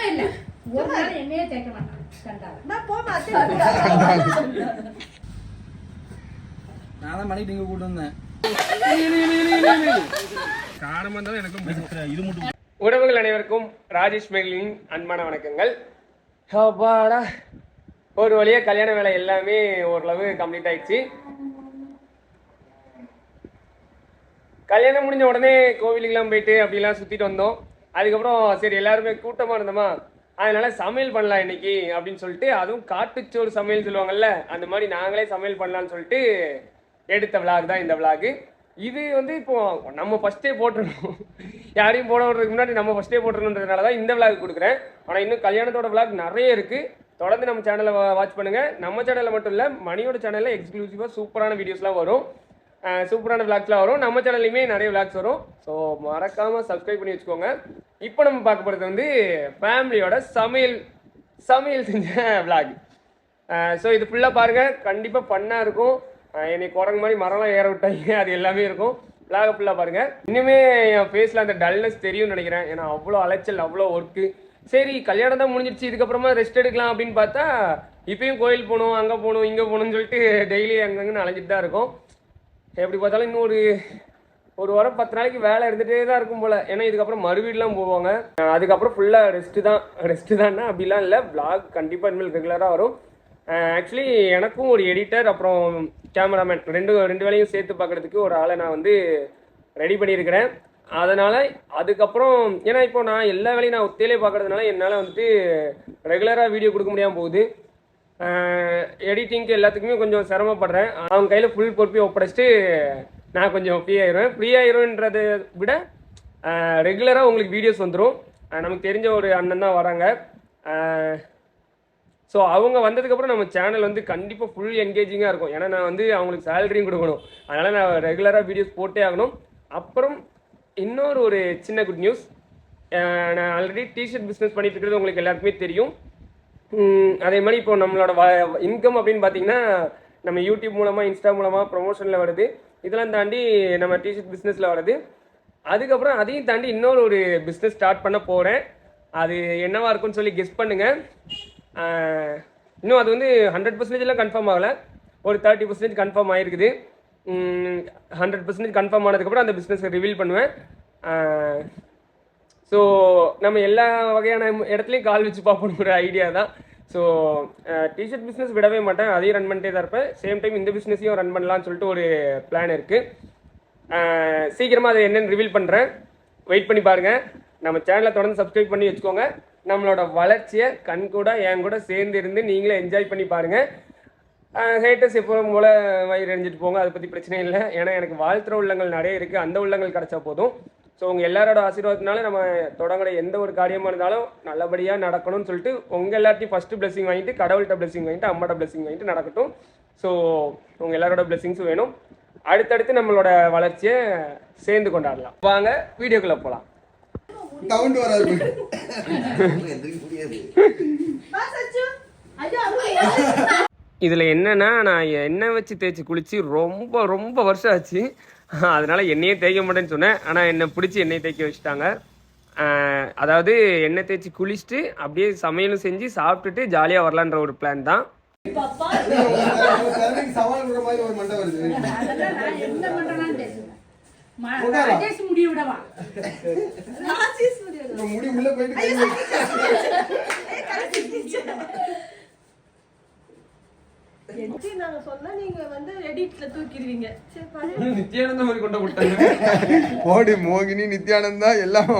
சும்மா இல்ல ஒரு நாள் என்னையே தேய்க்க மாட்டான் கண்டால நான் போமா நான் தான் மணி டிங்க கூட்டு வந்தேன் காரமா இருந்தாலும் எனக்கும் இது மட்டும். உறவுகள் அனைவருக்கும் ராஜேஷ் மேகலின் அன்பான வணக்கங்கள். அப்பாடா, ஒரு வழியா கல்யாண வேலை எல்லாமே ஓரளவு கம்ப்ளீட் ஆயிடுச்சு. கல்யாணம் முடிஞ்ச உடனே கோவிலுக்கெல்லாம் போயிட்டு அப்படிலாம் சுத்திட்டு வந்தோம். அதுக்கப்புறம் சரி எல்லாருமே கூட்டமா இருந்தோமா, அதனால சமையல் பண்ணலாம் இன்னைக்கு அப்படின்னு சொல்லிட்டு, அதுவும் காட்டுச்சோறு சமையல் சொல்லுவாங்கல்ல, அந்த மாதிரி நாங்களே சமையல் பண்ணலாம்னு சொல்லிட்டு எடுத்த விளாக் தான் இந்த விளாக். இது வந்து இப்போ நம்ம ஃபர்ஸ்டே போட்டுருணும், யாரையும் போட விடுறதுக்கு முன்னாடி நம்ம ஃபர்ஸ்டே போட்டுருணுன்றதுனால தான் இந்த விளாக் கொடுக்குறேன். ஆனால் இன்னும் கல்யாணத்தோட விளாக் நிறைய இருக்கு. தொடர்ந்து நம்ம சேனலை வாட்ச் பண்ணுங்க. நம்ம சேனலில் மட்டும் இல்லை, மணியோட சேனலில் எக்ஸ்க்ளூசிவாக சூப்பரான வீடியோஸ்லாம் வரும், சூப்பரான விளாக்ஸ்லாம் வரும். நம்ம சேனல்லையுமே நிறைய விளாக்ஸ் வரும். ஸோ மறக்காமல் சப்ஸ்கிரைப் பண்ணி வச்சுக்கோங்க. இப்போ நம்ம பார்க்க போகிறது வந்து ஃபேமிலியோட சமையல் செஞ்ச விளாக். ஸோ இது ஃபுல்லாக பாருங்கள், கண்டிப்பாக ஃபன்னாக இருக்கும். என்னை குரங்கு மாதிரி மரம்லாம் ஏற விட்டாங்க, அது எல்லாமே இருக்கும். விளாக ஃபுல்லாக பாருங்கள். இன்னுமே என் ஃபேஸில் அந்த டல்னஸ் தெரியும்னு நினைக்கிறேன், ஏன்னா அவ்வளோ அலைச்சல், அவ்வளோ ஒர்க்கு. சரி கல்யாணம் தான் முடிஞ்சிடுச்சு, இதுக்கப்புறமா ரெஸ்ட் எடுக்கலாம் அப்படின்னு பார்த்தா இப்பயும் கோயில் போகணும், அங்கே போகணும், இங்கே போகணும்னு சொல்லிட்டு டெய்லி அங்கங்கே அலைஞ்சிட்டு தான் இருக்கும். எப்படி பார்த்தாலும் இன்னும் ஒரு வாரம் 10 நாளைக்கு வேலை இருந்துகிட்டே தான் இருக்கும் போல். ஏன்னா இதுக்கப்புறம் மறுவீடுலாம் போவாங்க. அதுக்கப்புறம் ஃபுல்லாக ரெஸ்ட்டு தான்னா அப்படிலாம் இல்லை. விளாக் கண்டிப்பாக இனிமேல் ரெகுலராக வரும். ஆக்சுவலி எனக்கும் ஒரு எடிட்டர் அப்புறம் கேமராமேன் ரெண்டு வேலையும் சேர்த்து பார்க்குறதுக்கு ஒரு ஆளை நான் வந்து ரெடி பண்ணியிருக்கிறேன். அதனால் அதுக்கப்புறம் ஏன்னா இப்போ நான் எல்லா வேலையும் நான் ஒத்தையிலே பார்க்குறதுனால என்னால் வந்துட்டு ரெகுலராக வீடியோ கொடுக்க முடியாமல் போகுது. எடிட்டிங்க்கு எல்லாத்துக்குமே கொஞ்சம் சிரமப்படுறேன். அவங்க கையில் ஃபுல் பொறுப்பையும் ஒப்படைச்சிட்டு நான் கொஞ்சம் ஃப்ரீ ஆயிடும்ன்றதை விட ரெகுலராக உங்களுக்கு வீடியோஸ் வந்துடும். நமக்கு தெரிஞ்ச ஒரு அண்ணன் தான் வராங்க. ஸோ அவங்க வந்ததுக்கப்புறம் நம்ம சேனல் வந்து கண்டிப்பாக ஃபுல் என்கேஜிங்காக இருக்கும். ஏன்னா நான் வந்து அவங்களுக்கு சேலரியும் கொடுக்கணும், அதனால் நான் ரெகுலராக வீடியோஸ் போட்டே ஆகணும். அப்புறம் இன்னொரு ஒரு சின்ன குட் நியூஸ், நான் ஆல்ரெடி டிஷர்ட் பிஸ்னஸ் பண்ணிட்டு இருக்கிறது உங்களுக்கு எல்லாருக்குமே தெரியும். அதே மாதிரி இப்போ நம்மளோட இன்கம் அப்படின்னு பார்த்தீங்கன்னா நம்ம யூடியூப் மூலமாக, இன்ஸ்டா மூலமாக ப்ரொமோஷனில் வருது. இதெல்லாம் தாண்டி நம்ம டிஷர்ட் பிஸ்னஸில் வருது. அதுக்கப்புறம் அதையும் தாண்டி இன்னொரு ஒரு பிஸ்னஸ் ஸ்டார்ட் பண்ண போகிறேன். அது என்னவா இருக்குன்னு சொல்லி கெஸ் பண்ணுங்கள். இன்னும் அது வந்து 100% கன்ஃபார்ம் ஆகலை, ஒரு 30% கன்ஃபார்ம் ஆகிருக்குது. 100% கன்ஃபார்ம் ஆனதுக்கப்புறம் அந்த பிஸ்னஸை ரிவீல் பண்ணுவேன். ஸோ நம்ம எல்லா வகையான இடத்துலையும் கால் வச்சு பார்ப்போம், ஒரு ஐடியா தான். ஸோ டிஷர்ட் பிஸ்னஸ் விடவே மாட்டேன், அதையும் ரன் பண்ணிட்டே தான் இருப்பேன். சேம் டைம் இந்த பிஸ்னஸையும் ரன் பண்ணலான்னு சொல்லிட்டு ஒரு பிளான் இருக்குது. சீக்கிரமாக அதை என்னென்னு ரிவீல் பண்ணுறேன், வெயிட் பண்ணி பாருங்கள். நம்ம சேனலை தொடர்ந்து சப்ஸ்கிரைப் பண்ணி வச்சுக்கோங்க. நம்மளோட வளர்ச்சியை கண்கூட என் கூட சேர்ந்து இருந்து நீங்களே என்ஜாய் பண்ணி பாருங்கள். ஹேட்டர்ஸ் எப்போவும் போல் வயிறு எரிஞ்சிட்டு போங்க, அதை பற்றி பிரச்சனை இல்லை. ஏன்னா எனக்கு வாழ்த்துற உள்ளங்கள் நிறைய இருக்குது, அந்த உள்ளங்கள் கிடச்சா போதும். ஸோ உங்கள் எல்லாரோட ஆசீர்வாதத்தினால நம்ம தொடங்குற எந்த ஒரு காரியமாக இருந்தாலும் நல்லபடியாக நடக்கணும்னு சொல்லிட்டு உங்கள் எல்லாத்தையும் ஃபஸ்ட்டு பிளெஸிங் வாங்கிட்டு, கடவுள்கிட்ட பிளெஸிங் வாங்கிட்டு, அம்மாட்ட பிளெஸிங் வாங்கிட்டு நடக்கட்டும். ஸோ உங்கள் எல்லாரோட பிளெஸிங்ஸும் வேணும். அடுத்தடுத்து நம்மளோட வளர்ச்சியை சேர்ந்து கொண்டாடலாம். வாங்க வீடியோக்குள்ளே போகலாம். இதில் என்னன்னா, நான் எண்ணெய் வச்சு தேய்ச்சி குளிச்சு ரொம்ப ரொம்ப வருஷம் ஆச்சு. அதனால எண்ணெயே தேய்க்க மாட்டேன்னு சொன்னேன், ஆனால் என்னை பிடிச்சி எண்ணெய் தேய்க்க வச்சுட்டாங்க. அதாவது எண்ணெய் தேய்ச்சி குளிச்சுட்டு அப்படியே சமையலும் செஞ்சு சாப்பிட்டுட்டு ஜாலியாக வரலான்ற ஒரு பிளான் தான். நித்யானந்தா மாதிரி கொண்டு விட்டாங்க. ஓடி மோகினி நித்யானந்தா எல்லாம்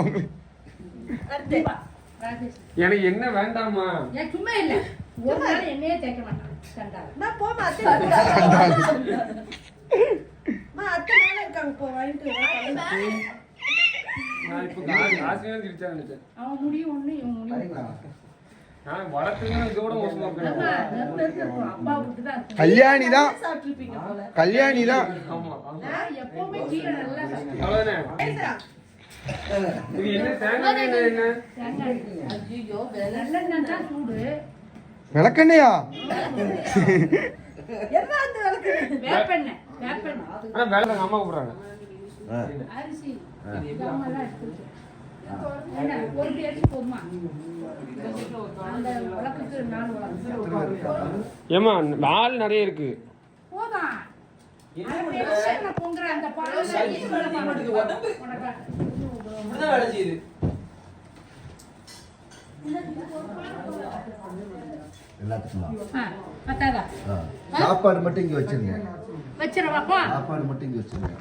எனக்கு என்ன வேண்டாமா? சும்மா இல்ல ஒரு நாள் என்னையே தேய்க்க மாட்டான் கண்டால நான் போமா இருக்காங்க, போ வாங்கிட்டு நான் இப்போ காசுலாம் திருச்சா நினைச்சேன். அவன் முடியும் ஒண்ணு, இவன் முடியும். நான் வளர்த்துலாம் இதோட மோசமா இருக்கேன். அப்பா விட்டு தான் கல்யாணி தான். ஆமா எப்பவுமே கீழே நல்லா அவ்வளவுதானே. இது என்ன தேங்காய் என்ன? ஐயோ வெள்ளெண்ணெய் தான் சூடு. விளக்கண்ணையா? வேப்பெண்ணெய். ஆனா வேலை அம்மா கூப்பிடுறாங்க. அரிசி ஒரு பேருக்கு போதுமா? அந்த விளக்குக்கு 4 விளக்கு. ஏமா நாள் நிறைய இருக்கு. போதும். அது பெருசா நான் பொங்குறேன். அந்த பால் உடம்பு. இப்படிதான் வேலை செய்யுது. பத்தாதா? சாப்பாடு மட்டும் இங்க வச்சிருங்க. வச்சிரவாப்பா? சாப்பாடு மட்டும் இங்க வச்சிருங்க.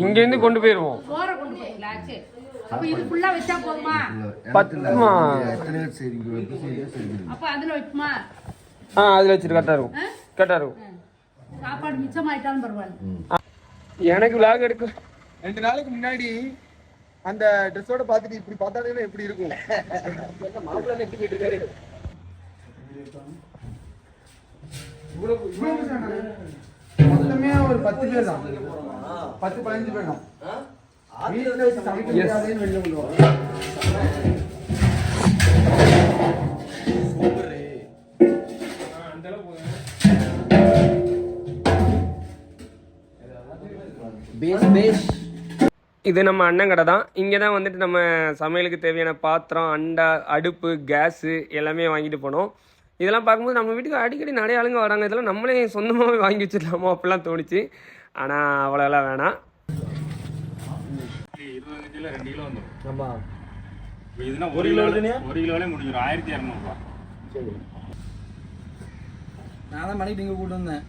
இங்க இருந்து கொண்டு போயிருவோம். சோற கொண்டு போறீங்களா? சரி. அப்ப இது ஃபுல்லா வச்சா போதுமா? பத்துமா? எத்தனை பேர் செய்றீங்க? எப்படி செய்றீங்க? அப்ப அதுல வைக்குமா? அதுல வச்சிரு. கரெக்டா இருக்கும். கரெக்டா இருக்கும். சாப்பாடு மிச்சமாயிட்டாலும் பரவாயில்ல. எனக்கு விளாக் எடுக்க 2 நாளைக்கு முன்னாடி அந்த ட்ரெஸ்ஸோட பார்த்துட்டு இப்படி பார்த்தாலே எப்படி இருக்கும்? மாப்பிள்ளை எப்படி போயிட்டு இருக்காரு? மொத்தமே ஒரு 10 பேர் தான். 10-15 பேர் தான். வீட்டுல வச்சு சமைக்க முடியாதுன்னு வெளில கொண்டு இது நம்ம அண்ணன் கடை தான். இங்கே தான் வந்துட்டு நம்ம சமையலுக்கு தேவையான பாத்திரம், அண்டா, அடுப்பு, கேஸு எல்லாமே வாங்கிட்டு போனோம். இதெல்லாம் பார்க்கும்போது நம்ம வீட்டுக்கு அடிக்கடி நிறைய ஆளுங்க வராங்க. இதெல்லாம் நம்மளே சொந்தமாகவே வாங்கி வச்சிடலாமோ அப்படிலாம் தோணுச்சு. ஆனால் அவ்வளோலாம் வேணாம். 25 கிலோ 2 கிலோ வந்துடும். ஆமாம். இதுனா 1 கிலோலே முடிஞ்சிடும். 1200 ரூபா. சரி. நான் தான் மணிக்கு இங்கே கூட்டு வந்தேன்.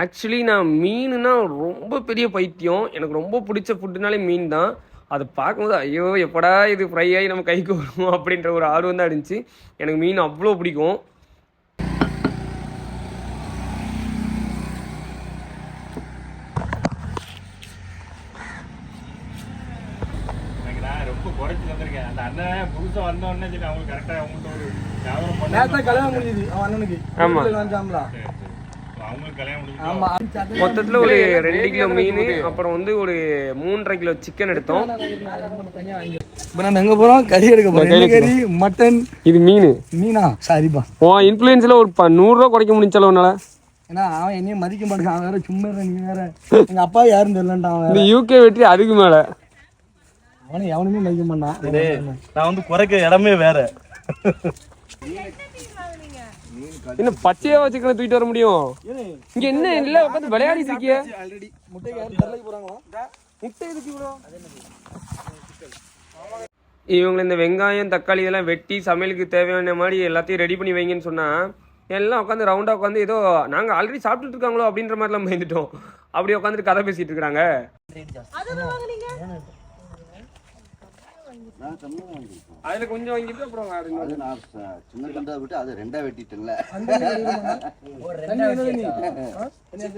ஆக்சுவலி நான் மீனுனா ரொம்ப பெரிய பைத்தியம். எனக்கு ரொம்ப பிடிச்ச ஃபுட்டுனாலே மீன் தான். அதை பார்க்கும்போது ஐயோ எப்படா இது ஃப்ரை ஆகி நம்ம கைக்கு வரும் அப்படின்ற ஒரு ஆர்வம் தான் இருந்துச்சு. எனக்கு மீன் அவ்வளோ பிடிக்கும். எனக்கு நான் ரொம்ப குறைச்சி வந்திருக்கேன். அந்த அண்ணன் புதுசாக வந்தோடனே சரி அவங்களுக்கு கரெக்டாக அவங்கள்ட்ட ஒரு வியாபாரம் பண்ண. நேரத்தை கல்யாணம் முடியுது அவன் அண்ணனுக்கு. ஆமாம். வந்தாங்களா? அவங்களுக்கு கல்யாணம் முடிஞ்சு. ஆமா. மொத்தத்தில் ஒரு 2 கிலோ மீன், அப்புறம் வந்து ஒரு 3.5 கிலோ சிக்கன் எடுத்தோம். இப்போ நம்ம எங்கே போகிறோம்? கறி எடுக்க போகிறோம். கறி, மட்டன். இது மீனா? சரிப்பா. இன்ஃப்ளூயன்ஸில் ஒரு 100 ரூபா குறைக்க முடிஞ்சல உன்னால? ஏன்னா அவன் என்னையும் மதிக்க மாட்டேங்க. அவன் வேற சும்மா நீ வேற. எங்கள் அப்பா யாருன்னு தெரியலன்ட்டான். இந்த யூகே வெற்றி அதுக்கு மேலே அவனை எவனுமே மதிக்க மாட்டான். நான் வந்து குறைக்க இடமே வேற. இன்னும் பச்சையா சிக்கனை தூக்கிட்டு வர முடியும்? இங்க என்ன இல்ல உட்காந்து விளையாடிட்டு இருக்கிய? ஆல்ரெடி முட்டைக்கு யாரும் தரலைக்கு போறாங்களா? முட்டை எதுக்கு இவ்வளோ? இவங்க இந்த வெங்காயம், தக்காளி இதெல்லாம் வெட்டி சமையலுக்கு தேவையான மாதிரி எல்லாத்தையும் ரெடி பண்ணி வைங்கன்னு சொன்னா எல்லாம் உட்காந்து ரவுண்டா உட்காந்து ஏதோ நாங்க ஆல்ரெடி சாப்பிட்டுட்டு இருக்காங்களோ அப்படின்ற மாதிரிலாம் பயந்துட்டோம். அப்படியே உட்காந்துட்டு கதை பேசிட்டு இருக்காங்க. அதுல கொஞ்சம் வாங்கிட்டு அப்புறம் அது நான் சின்ன கண்டா விட்டு அது 2ஆ வெட்டிட்டேன்ல.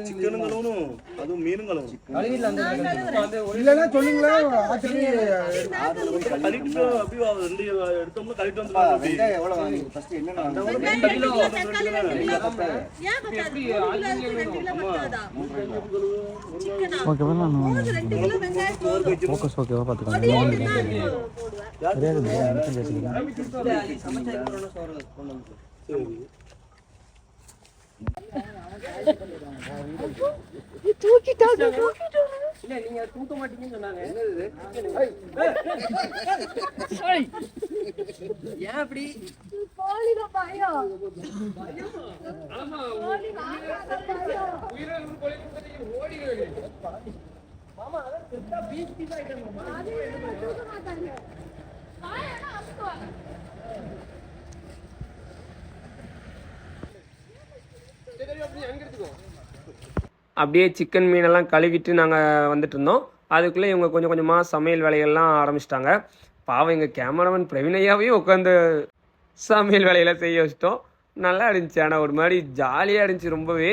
சிக்கனுங்களும் அதுவும் மீனுங்களும் இல்லைன்னா சொல்லுங்களேன். ஆக்சுவலி கழிட்டு அப்படியே 2 எடுத்தோம்னா கழிட்டு வந்து வெங்காயம் எவ்வளவு வாங்கி ஃபர்ஸ்ட் என்னென்ன ஓகேவா பார்த்துக்கலாம். நீங்க தூக்க மாட்டீங்கன்னு சொன்னாங்க. ஏன் அப்படி? அப்படியே சிக்கன் மீனெல்லாம் கழுவிட்டு நாங்கள் வந்துட்டு இருந்தோம். அதுக்குள்ளே இவங்க கொஞ்சம் கொஞ்சமாக சமையல் வேலைகள்லாம் ஆரம்பிச்சிட்டாங்க. பாவம் எங்கள் கேமராமேன் பிரவீனையாவையும் உட்காந்து சமையல் வேலையெல்லாம் செய்ய வச்சிட்டோம். நல்லா இருந்துச்சு. ஆனால் ஒரு மாதிரி ஜாலியாக இருந்துச்சு ரொம்பவே.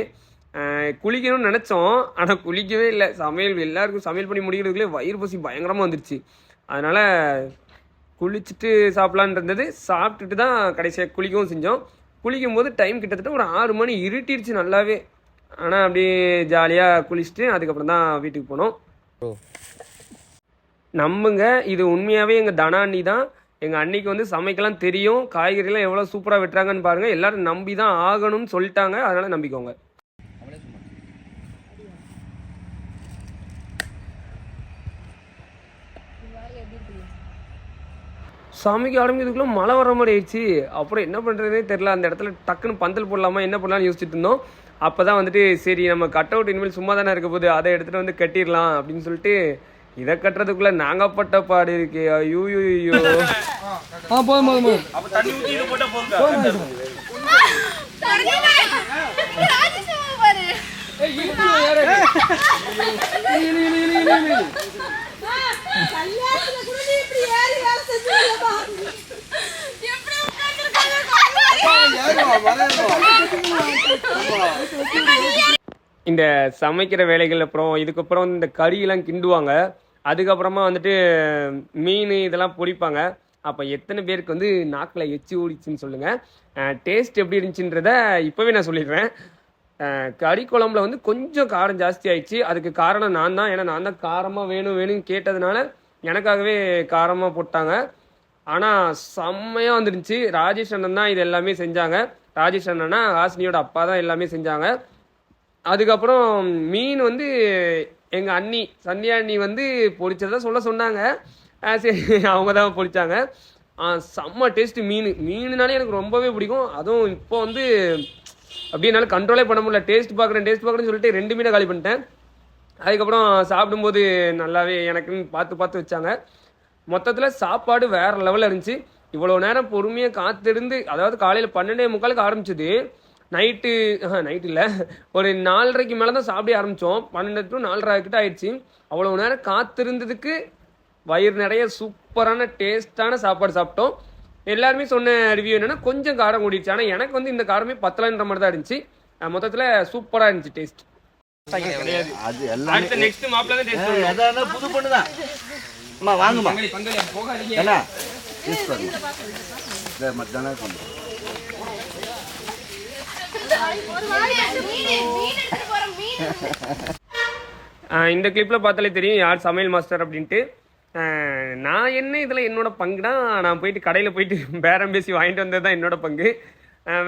குளிக்கணும்னு நினச்சோம், ஆனால் குளிக்கவே இல்லை. சமையல் எல்லாருக்கும் சமையல் பண்ணி முடிக்கிறதுக்குள்ளே வயிறு பசி பயங்கரமாக வந்துருச்சு. அதனால் குளிச்சுட்டு சாப்பிட்லான் இருந்தது. சாப்பிட்டுட்டு தான் கடைசியாக குளிக்கவும் செஞ்சோம். குளிக்கும் போது டைம் கிட்டத்தட்ட ஒரு 6 மணி இருட்டிடுச்சு நல்லாவே. ஆனால் அப்படியே ஜாலியாக குளிச்சுட்டு அதுக்கப்புறம் தான் வீட்டுக்கு போனோம். நம்புங்க, இது உண்மையாகவே எங்கள் தனாண்டி தான். எங்கள் அன்னைக்கு வந்து சமைக்கலாம் தெரியும், காய்கறிலாம் எவ்வளோ சூப்பராக வெட்டுறாங்கன்னு பாருங்கள். எல்லோரும் நம்பி தான் ஆகணும்னு சொல்லிட்டாங்க, அதனால் நம்பிக்கோங்க. சமைக்க ஆரம்பிக்கிறதுக்குள்ள மழை வர மாதிரி ஆயிடுச்சு. அப்புறம் என்ன பண்ணுறதுனே தெரில. அந்த இடத்துல டக்குன்னு பந்தல் போடலாமா என்ன பண்ணலாம்னு யோசிச்சுட்டு இருந்தோம். அப்போ தான் வந்துட்டு சரி நம்ம கட் அவுட் இனிமேல் சும்மா தானே இருக்க போகுது, அதை எடுத்துகிட்டு வந்து கட்டிடலாம் அப்படின்னு சொல்லிட்டு இதை கட்டுறதுக்குள்ளே நாங்கள் பட்ட பாடு இருக்கே. ஐயோ போதும் போதும் அப்ப தண்ணி ஊத்தி இதை போட்டா போதுங்க. இந்த சமைக்கிற வேலைகள் அப்புறம் இதுக்கப்புறம் இந்த கறியெல்லாம் கிண்டுவாங்க. அதுக்கப்புறமா வந்துட்டு மீன் இதெல்லாம் பொரிப்பாங்க. அப்போ எத்தனை பேருக்கு வந்து நாக்கில் எச்சி ஓடிச்சுன்னு சொல்லுங்கள். டேஸ்ட் எப்படி இருந்துச்சுன்றத இப்போவே நான் சொல்லிடுறேன். கறி குழம்புல வந்து கொஞ்சம் காரம் ஜாஸ்தி ஆயிடுச்சு. அதுக்கு காரணம் நான் தான். ஏன்னா நான் தான் காரமாக வேணும்னு கேட்டதுனால எனக்காகவே காரமாக போட்டாங்க. ஆனால் செம்மையாக வந்துருந்துச்சு. ராஜேஷ் அண்ணன் தான் இது எல்லாமே செஞ்சாங்க. ராஜேஷ் அண்ணனா ஹாசினியோட அப்பா தான் எல்லாமே செஞ்சாங்க. அதுக்கப்புறம் மீன் வந்து எங்கள் அண்ணி சந்தியா அண்ணி வந்து பொரிச்சதை சொன்னாங்க. சரி அவங்க தான் பொரிச்சாங்க. செம்ம டேஸ்ட்டு. மீனுனாலே எனக்கு ரொம்பவே பிடிக்கும். அதுவும் இப்போ வந்து அப்படியே என்னால் கண்ட்ரோலே பண்ண முடியல. டேஸ்ட் பார்க்குறேன்னு சொல்லிட்டு 2 மீனை காலி பண்ணிட்டேன். அதுக்கப்புறம் சாப்பிடும்போது நல்லாவே எனக்குன்னு பார்த்து வச்சாங்க. மொத்தத்தில் சாப்பாடு வேறு லெவலில் இருந்துச்சு. இவ்வளோ நேரம் பொறுமையாக காத்திருந்து, அதாவது காலையில் 12:45 ஆரம்பிச்சது. நைட்டு இல்லை, ஒரு 4:30 மேலே தான் சாப்பிட ஆரம்பித்தோம். 12 to 4:30 கிட்ட ஆயிடுச்சு. அவ்வளோ நேரம் காத்திருந்ததுக்கு வயிறு நிறைய சூப்பரான டேஸ்ட்டான சாப்பாடு சாப்பிட்டோம். எல்லாருமே சொன்ன ரிவ்யூ என்னென்னா கொஞ்சம் காரம் கூடிடுச்சு. ஆனால் எனக்கு வந்து இந்த காரமே பத்தலைன்ற மாதிரி தான் இருந்துச்சு. மொத்தத்தில் சூப்பராக இருந்துச்சு டேஸ்ட். அது எல்லாம் நெக்ஸ்ட் மாப்பிள்ள தான் டேஸ்ட். புது பொண்ணு தான். அம்மா வாங்குமா என்ன டேஸ்ட் பண்ணுங்க. மத்தியானம் பண்ணுறோம். இந்த கிளிப்பில் பார்த்தாலே தெரியும் யார் சமையல் மாஸ்டர் அப்படின்ட்டு. நான் என்ன இதில் என்னோட பங்குனா, நான் போயிட்டு கடையில் போயிட்டு பேரம் பேசி வாங்கிட்டு வந்தது தான் என்னோட பங்கு.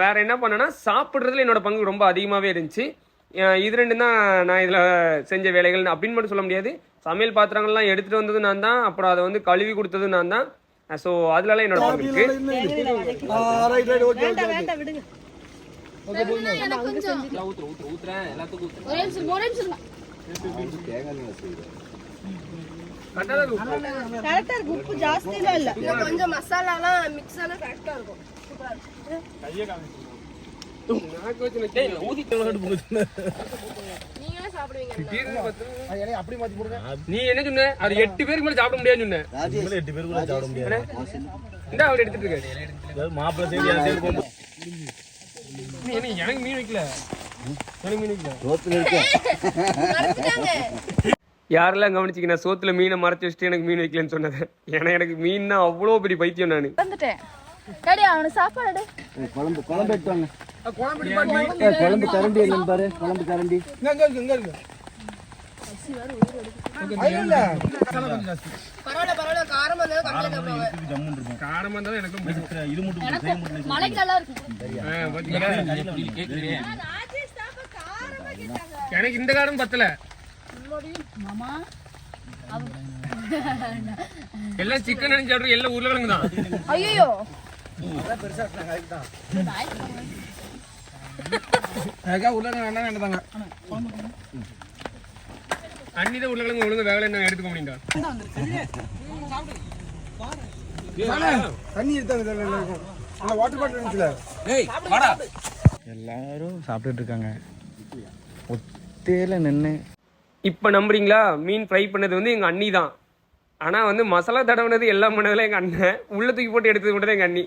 வேறு என்ன பண்ணேன்னா சாப்பிட்றதுல என்னோட பங்கு ரொம்ப அதிகமாகவே இருந்துச்சு. இது 2 தான் நான் இதில் செஞ்ச வேலைகள் அப்படின்னு மட்டும் சொல்ல முடியாது. சமையல் பாத்திரங்கள்லாம் எடுத்துகிட்டு வந்தது நான் தான். அப்புறம் அதை வந்து கழுவி கொடுத்தது நான் தான். ஸோ அதுலலாம் என்னோட பங்கு இருக்குது. உப்பு ஜாஸ்திலாம் இல்ல, கொஞ்சம் மசாலாலாம் மிக்ஸ் ஆனா கரெக்டா இருக்கும். நீங்களே சாப்பிடுவீங்க. நீ என்ன சொன்ன? அது 8 பேருக்கு மேல சாப்பிட முடியாதுன்னு சொன்ன. 8 பேருக்கு கூட சாப்பிட முடியாது. இந்த அவர் எடுத்துட்டு இருக்காரு. மாப்பிள்ளை செய்தி அரசியல் கொண்டு நீ என்ன எனக்கு மீன் வைக்கல? எனக்கு மீன் வைக்கல. ரோத்துல இருக்கு. யாரெல்லாம் கவனிச்சிங்க நான் சோத்துல மீனை மறைச்சு வச்சுட்டு எனக்கு மீன் வைக்கலன்னு சொன்னது? ஏன்னா எனக்கு மீன்னா அவ்வளோ பெரிய பைத்தியம். நான் வந்துட்டேன். டேடி அவனுக்கு சாப்பாடு குழம்பு எடுத்தாங்க. குழம்பு குழம்பு கரண்டி இல்லைன்னு பாரு. குழம்பு கரண்டி இங்க இருக்கு. பரவாயில்ல காரமா இருந்தாலும் கம்மியா சாப்பிடுவாங்க. காரமா இருந்தாலும் எனக்கும் பிடிக்கும். இது மட்டும் மலைக்கெல்லாம் இருக்கு. எனக்கு இந்த காரம் பத்தல. மாமா எல்லாம் சிக்கன் நினைச்சு சாப்பிடுறது, எல்லாம் உருளைக்கிழங்கு தான். ஐயோ உருளைக்கிழங்கு வேண்டாங்க. அன்னிதான் உருளைக்கிழங்கு ஒழுங்கு வேலை என்ன எடுத்துக்க முடியுங்க. தண்ணி எடுத்தாங்க. வாட்டர் பாட்டில் இருந்துச்சுல. எல்லாரும் சாப்பிட்டுட்டு இருக்காங்க. ஒத்தையில நின்று இப்போ நம்புறீங்களா? மீன் ஃப்ரை பண்ணது வந்து எங்கள் அண்ணி தான். ஆனால் வந்து மசாலா தடவுனது எல்லாம் பண்ணதில் எங்கள் அண்ணன். உள்ள தூக்கி போட்டு எடுத்தது மட்டும் தான் எங்கள் அண்ணி.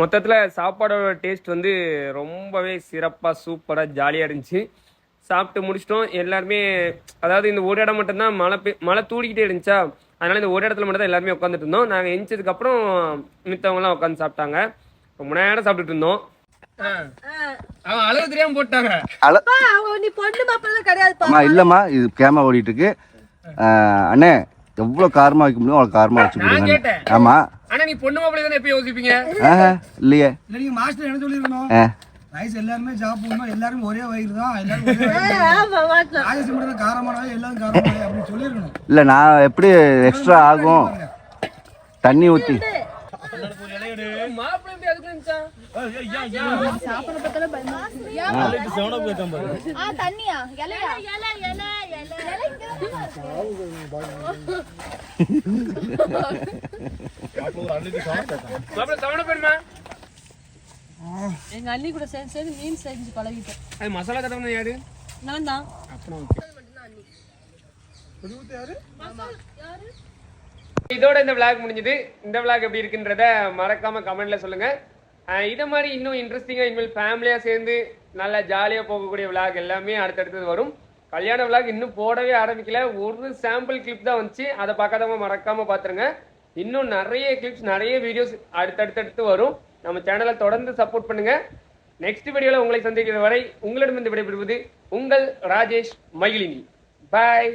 மொத்தத்தில் சாப்பாடோட டேஸ்ட் வந்து ரொம்பவே சிறப்பாக சூப்பராக ஜாலியாக இருந்துச்சு. சாப்பிட்டு முடிச்சிட்டோம் எல்லாருமே. அதாவது இந்த ஒரு இடம் மட்டும்தான் மழை தூடிக்கிட்டே இருந்துச்சா, அதனால் இந்த ஒரு இடத்துல மட்டும் தான் எல்லாருமே உட்காந்துட்டு இருந்தோம். நாங்கள் எந்திரிச்சதுக்கப்புறம் மித்தவங்களாம் உட்காந்து சாப்பிட்டாங்க. ரொம்ப நேரம் சாப்பிட்டுட்டு இருந்தோம். அவன் அளவு தெரியாம போட்டாங்க. நீ பொண்ணு மாப்பிள்ள கிடையாது. அம்மா இல்லம்மா, இது கேமரா ஓடிட்டு இருக்கு. அண்ணே எவ்வளவு காரமா வைக்க முடியும் அவ்வளவு காரமா வச்சு கொடுங்க. ஆமா. ஆனா நீ பொண்ணு மாப்பிள்ளை தானே எப்ப யோசிப்பீங்க? இல்லையே. நீங்க மாஸ்டர் என்ன சொல்லிருக்கணும்? ரைஸ் எல்லாருமே சாப்பிடணும், எல்லாரும் ஒரே வயிறு தான், எல்லாரும் ஒரே வயிறு. ராஜேஷ் மட்டும் காரமானவே எல்லாரும் காரமானவே அப்படின்னு சொல்லியிருக்கணும். இல்லை நான் எப்படி எக்ஸ்ட்ரா ஆகும் தண்ணி ஊற்றி மாப்பிள்ளை எப்படி அதுக்கு இருந்துச்சா? தண்ணியா இலையா மாப்பிள்ளை சவண பெருமா எங்க அண்ணி கூட சேர்ந்து மீன் செஞ்சு பழகிட்டேன். அது மசாலா கட்டணும் யாரு? நான் தான். இதோட இந்த விளாக் முடிஞ்சது. இந்த விளாக் எப்படி இருக்குன்றத மறக்காம கமெண்ட்ல சொல்லுங்க. இதை மாதிரி இன்னும் இன்ட்ரெஸ்டிங்கா இனிமேல் ஃபேமிலியா சேர்ந்து நல்லா ஜாலியா போகக்கூடிய விளாக் எல்லாமே அடுத்தடுத்தது வரும். கல்யாண விளாக் இன்னும் போடவே ஆரம்பிக்கல, ஒரு சாம்பிள் கிளிப் தான் வந்துச்சு. அதை பார்க்காதவங்க மறக்காம பாத்துருங்க. இன்னும் நிறைய கிளிப்ஸ் நிறைய வீடியோஸ் அடுத்தடுத்து வரும். நம்ம சேனலை தொடர்ந்து சப்போர்ட் பண்ணுங்க. நெக்ஸ்ட் வீடியோல உங்களை சந்திக்கிற வரை உங்களிடமிருந்து விடைபெறுவது உங்கள் ராஜேஷ் மகிழினி. பாய்.